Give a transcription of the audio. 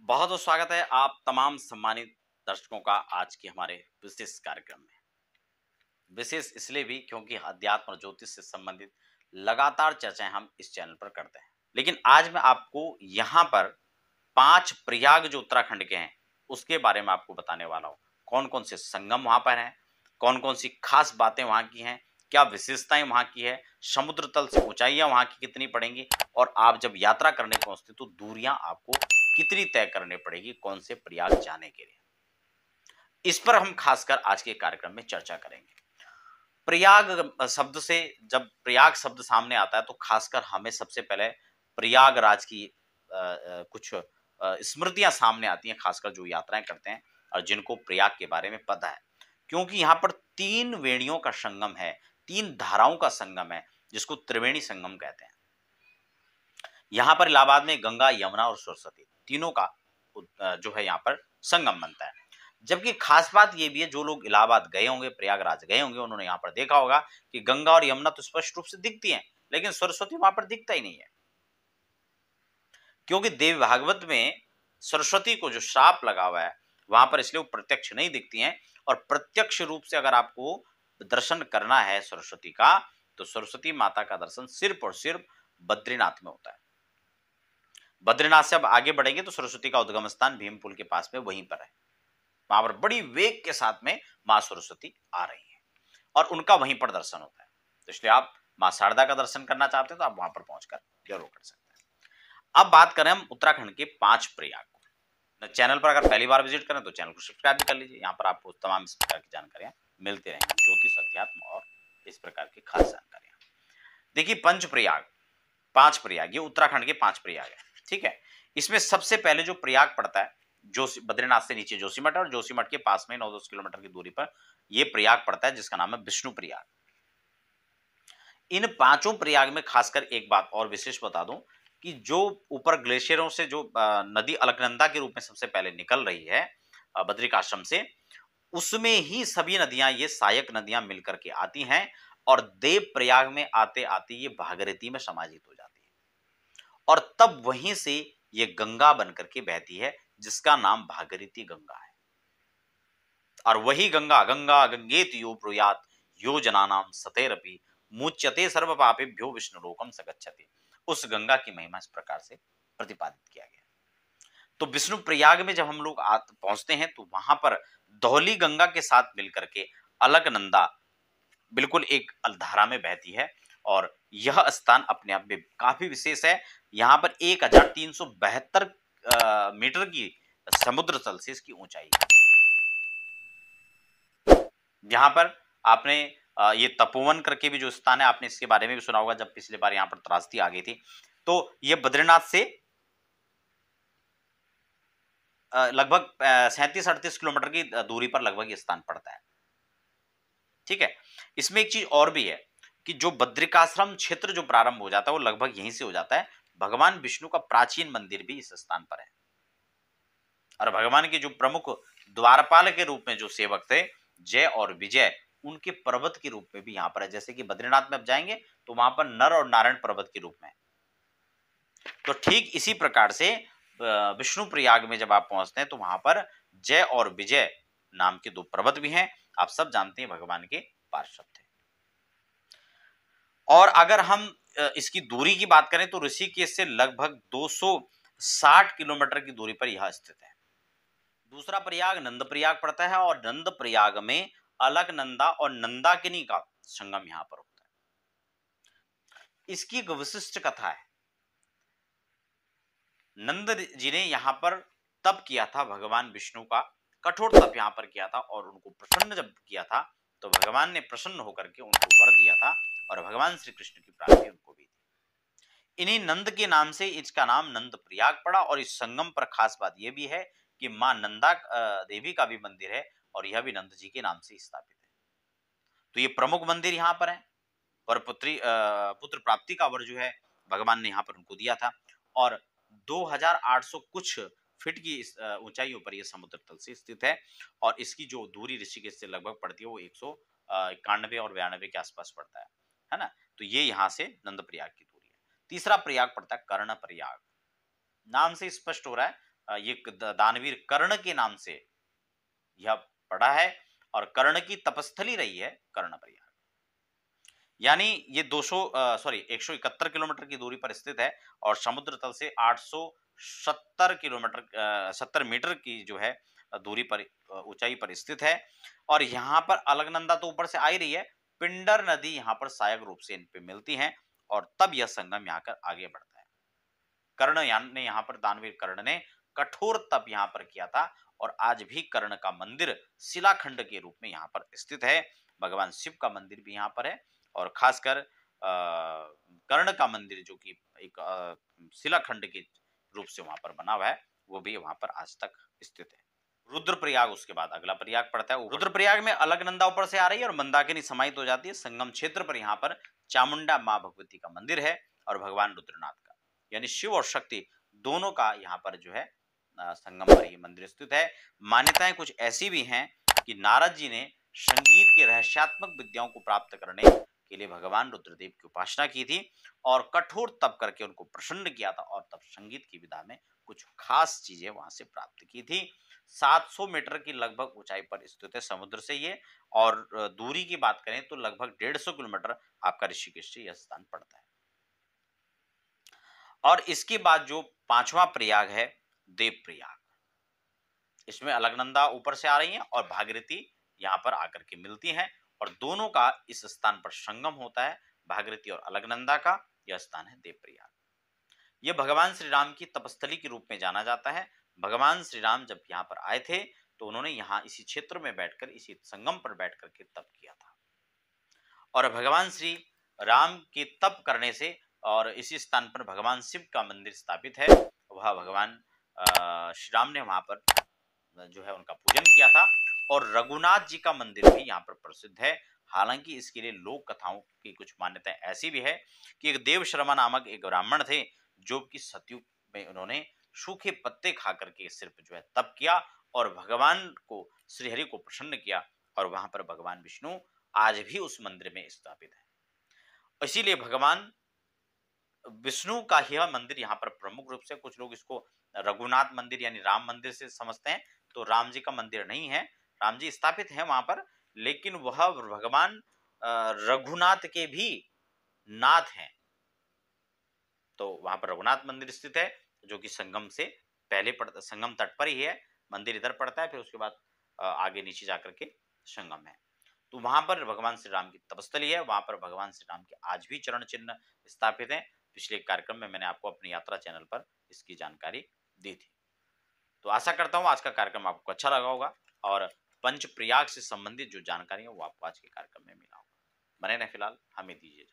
बहुत बहुत स्वागत है आप तमाम सम्मानित दर्शकों का आज के हमारे विशेष कार्यक्रम में। विशेष इसलिए भी क्योंकि अध्यात्म और ज्योतिष से संबंधित लगातार चर्चाएं हम इस चैनल पर करते हैं। लेकिन आज मैं आपको यहाँ पर 5 प्रयाग जो उत्तराखंड के हैं उसके बारे में आपको बताने वाला हूँ। कौन कौन से संगम वहां पर हैं, कौन कौन सी खास बातें वहां की हैं, क्या विशेषताएं वहां की है, समुद्र तल से ऊंचाइयां वहां की कितनी पड़ेंगी और आप जब यात्रा करने पहुंचते तो दूरियां आपको कितनी तय करनी पड़ेगी कौन से प्रयाग जाने के लिए। इस पर हम खासकर आज के कार्यक्रम में चर्चा करेंगे। प्रयाग शब्द से जब प्रयाग शब्द सामने आता है तो खासकर हमें सबसे पहले प्रयागराज की कुछ स्मृतियां सामने आती हैं, खासकर जो यात्राएं करते हैं और जिनको प्रयाग के बारे में पता है, क्योंकि यहाँ पर 3 वेणियों का संगम है, 3 धाराओं का संगम है जिसको त्रिवेणी संगम कहते हैं। यहाँ पर इलाहाबाद में गंगा, यमुना और सरस्वती तीनों का जो है यहाँ पर संगम बनता है। जबकि खास बात ये भी है, जो लोग इलाहाबाद गए होंगे, प्रयागराज गए होंगे, उन्होंने यहाँ पर देखा होगा कि गंगा और यमुना तो स्पष्ट रूप से दिखती हैं, लेकिन सरस्वती वहां पर दिखता ही नहीं है। क्योंकि देवी भागवत में सरस्वती को जो श्राप लगा हुआ है वहां पर, इसलिए वो प्रत्यक्ष नहीं दिखती हैं। और प्रत्यक्ष रूप से अगर आपको दर्शन करना है सरस्वती का, तो सरस्वती माता का दर्शन सिर्फ और सिर्फ बद्रीनाथ में होता है। बद्रीनाथ से अब आगे बढ़ेंगे तो सरस्वती का उद्गम स्थान भीमपुल के पास में वहीं पर है। वहां पर बड़ी वेग के साथ में मां सरस्वती आ रही है और उनका वहीं पर दर्शन होता है। तो इसलिए आप मां शारदा का दर्शन करना चाहते हैं तो आप वहां पर पहुंचकर जरूर कर सकते हैं। अब बात करें हम उत्तराखंड के 5 प्रयाग को। चैनल पर अगर पहली बार विजिट करें तो चैनल को सब्सक्राइब भी कर लीजिए। यहाँ पर आपको तमाम इस प्रकार की जानकारियां मिलती रहेंगी, ज्योतिष, अध्यात्म और इस प्रकार की खास जानकारियां। देखिए, पंच प्रयाग, 5 प्रयाग, ये उत्तराखंड के 5 प्रयाग है। ठीक है, इसमें सबसे पहले जो प्रयाग पड़ता है, जो बद्रीनाथ से नीचे जोशीमठ है और जोशीमठ के पास में 9-10 किलोमीटर की दूरी पर यह प्रयाग पड़ता है जिसका नाम है विष्णु प्रयाग। इन 5 प्रयाग में खासकर एक बात और विशेष बता दूं कि जो ऊपर ग्लेशियरों से जो नदी अलकनंदा के रूप में सबसे पहले निकल रही है बद्रिकाश्रम से, उसमें ही सभी नदियां, ये सहायक नदियां मिलकर के आती हैं और देव प्रयाग में आते आते ये भागीरथी में समाहित हो जाती है और तब वहीं से ये गंगा बनकर के बहती है जिसका नाम भागीरथी गंगा है। और वही गंगा, गंगा गंगेति यो ब्रूयात यो जनानाम सतेरपि मुच्यते सर्व पापेभ्यो विष्णु लोकम सगच्छति। उस गंगा की महिमा इस प्रकार से प्रतिपादित किया गया। तो विष्णु प्रयाग में जब हम लोग पहुंचते हैं तो वहां पर धौली गंगा के साथ मिलकर के अलकनंदा बिल्कुल एक धारा में बहती है और यह स्थान अपने आप में काफी विशेष है। यहाँ पर 1372 मीटर की समुद्र तल से इसकी ऊंचाई है। यहाँ पर आपने ये तपोवन करके भी जो स्थान है, आपने इसके बारे में भी सुना होगा जब पिछली बार यहाँ पर त्रासदी आ गई थी। तो ये बद्रीनाथ से लगभग 37-38 किलोमीटर की दूरी पर लगभग ये स्थान पड़ता है। ठीक है, इसमें एक चीज और भी है कि जो बद्रिकाश्रम क्षेत्र जो प्रारंभ हो जाता है वो लगभग यहीं से हो जाता है। भगवान विष्णु का प्राचीन मंदिर भी इस स्थान पर है और भगवान के जो प्रमुख द्वारपाल के रूप में जो सेवक थे, जय और विजय, उनके पर्वत के रूप में भी यहाँ पर है। जैसे कि बद्रीनाथ में अब जाएंगे तो वहां पर नर और नारायण पर्वत के रूप में, तो ठीक इसी प्रकार से विष्णु प्रयाग में जब आप पहुंचते हैं तो वहां पर जय और विजय नाम के 2 पर्वत भी हैं। आप सब जानते हैं भगवान के पार्षद थे। और अगर हम इसकी दूरी की बात करें तो ऋषिकेश से लगभग 260 किलोमीटर की दूरी पर यह स्थित है। दूसरा प्रयाग नंद प्रयाग पड़ता है और नंद प्रयाग में अलकनंदा और नंदाकिनी का संगम यहां पर होता है। इसकी एक विशिष्ट कथा है। नंद जी ने यहां पर तप किया था, भगवान विष्णु का कठोर तप यहां पर किया था और उनको प्रसन्न जब किया था तो भगवान ने प्रसन्न होकर के उनको वर दिया था और भगवान श्री कृष्ण की प्राप्ति उनको भी दी। इन्हीं नंद के नाम से इसका नाम नंद प्रयाग पड़ा। और इस संगम पर खास बात यह भी है कि मां नंदा देवी का भी मंदिर है और यह भी नंद जी के नाम से स्थापित है। तो ये प्रमुख मंदिर यहाँ पर है और पुत्र प्राप्ति का वर जो है भगवान ने यहाँ पर उनको दिया था। और 2800 कुछ फीट की ऊंचाइयों पर यह समुद्र तल से स्थित है और इसकी जो दूरी ऋषिकेश से लगभग पड़ती है वो 191 और 92 के आसपास पड़ता है ना। तो ये यहाँ से नंद प्रयाग की दूरी है। तीसरा प्रयाग पड़ता है कर्ण प्रयाग। नाम से स्पष्ट हो रहा है ये दानवीर कर्ण के नाम से यह पड़ा है और कर्ण की तपस्थली रही है कर्णप्रयाग। यानी ये 171 किलोमीटर की दूरी पर स्थित है और समुद्र तल से 870 किलोमीटर 70 मीटर की जो है दूरी पर ऊंचाई पर स्थित है। और यहाँ पर अलकनंदा तो ऊपर से आ ही रही है, पिंडर नदी यहाँ पर सहायक रूप से इन पे मिलती है और तब यह संगम यहाँ कर आगे बढ़ता है। कर्ण ने यहाँ पर दानवीर कर्ण ने कठोर तप यहाँ पर किया था और आज भी कर्ण का मंदिर शिलाखंड के रूप में यहाँ पर स्थित है। भगवान शिव का मंदिर भी यहाँ पर है और खासकर कर्ण का मंदिर जो कि एक शिलाखंड के रूप से वहां पर बना हुआ है, वो भी वहां पर आज तक स्थित है। रुद्रप्रयाग उसके बाद अगला प्रयाग पड़ता है। रुद्रप्रयाग में अलकनंदा ऊपर से आ रही है और मंदाकिनी समाहित हो जाती है। संगम क्षेत्र पर यहाँ पर चामुंडा माँ भगवती का मंदिर है और भगवान रुद्रनाथ का, यानी शिव और शक्ति दोनों का यहाँ पर जो है संगम पर ये मंदिर स्थित है। मान्यताएं कुछ ऐसी भी हैं कि नारद जी ने संगीत के रहस्यात्मक विद्याओं को प्राप्त करने के लिए भगवान रुद्रदेव की उपासना की थी और कठोर तप करके उनको प्रसन्न किया था और तब संगीत की विधा में कुछ खास चीजें वहां से प्राप्त की थी। 700 मीटर की लगभग ऊंचाई पर स्थित है समुद्र से ये, और दूरी की बात करें तो लगभग 150 किलोमीटर आपका ऋषिकेश से यह स्थान पड़ता है। और इसके बाद जो पांचवा प्रयाग है देव प्रयाग, इसमें अलकनंदा ऊपर से आ रही है और भागीरथी यहाँ पर आकर के मिलती हैं और दोनों का इस स्थान पर संगम होता है। भागीरथी और अलकनंदा का यह स्थान है देवप्रयाग। यह भगवान श्री राम की तपस्थली के रूप में जाना जाता है। भगवान श्री राम जब यहाँ पर आए थे तो उन्होंने यहाँ इसी क्षेत्र में बैठकर इसी संगम पर बैठकर के तप किया था और भगवान श्री राम के तप करने से और इसी स्थान पर भगवान शिव का मंदिर स्थापित है। वह भगवान श्री राम ने वहां पर जो है उनका पूजन किया था और रघुनाथ जी का मंदिर भी यहाँ पर प्रसिद्ध है। हालांकि इसके लिए लोक कथाओं की कुछ मान्यताएं ऐसी भी है कि एक देव शर्मा नामक एक ब्राह्मण थे जो कि सतयुग में उन्होंने सूखे पत्ते खा करके सिर्फ जो है तप किया और भगवान को श्रीहरि को प्रसन्न किया और वहां पर भगवान विष्णु आज भी उस मंदिर में स्थापित है। इसीलिए भगवान विष्णु का यह मंदिर यहाँ पर प्रमुख रूप से, कुछ लोग इसको रघुनाथ मंदिर यानी राम मंदिर से समझते हैं, तो राम जी का मंदिर नहीं है। राम जी स्थापित है वहां पर, लेकिन वह भगवान रघुनाथ के भी नाथ हैं। तो वहां पर रघुनाथ मंदिर स्थित है जो कि संगम से पहले पड़ता, संगम तट पर ही है। मंदिर इधर पड़ता है, फिर उसके बाद आगे नीचे जाकर के संगम है। तो वहां पर भगवान श्री राम की तपस्थली है, वहां पर भगवान श्री राम के आज भी चरण चिन्ह स्थापित हैं। पिछले कार्यक्रम में मैंने आपको अपनी यात्रा चैनल पर इसकी जानकारी दी थी। तो आशा करता हूँ आज का कार्यक्रम आपको अच्छा लगा होगा और पंच प्रयाग से संबंधित जो जानकारी है वो आपको आज के कार्यक्रम में मिला होगा। बने रहें, फिलहाल हमें दीजिए।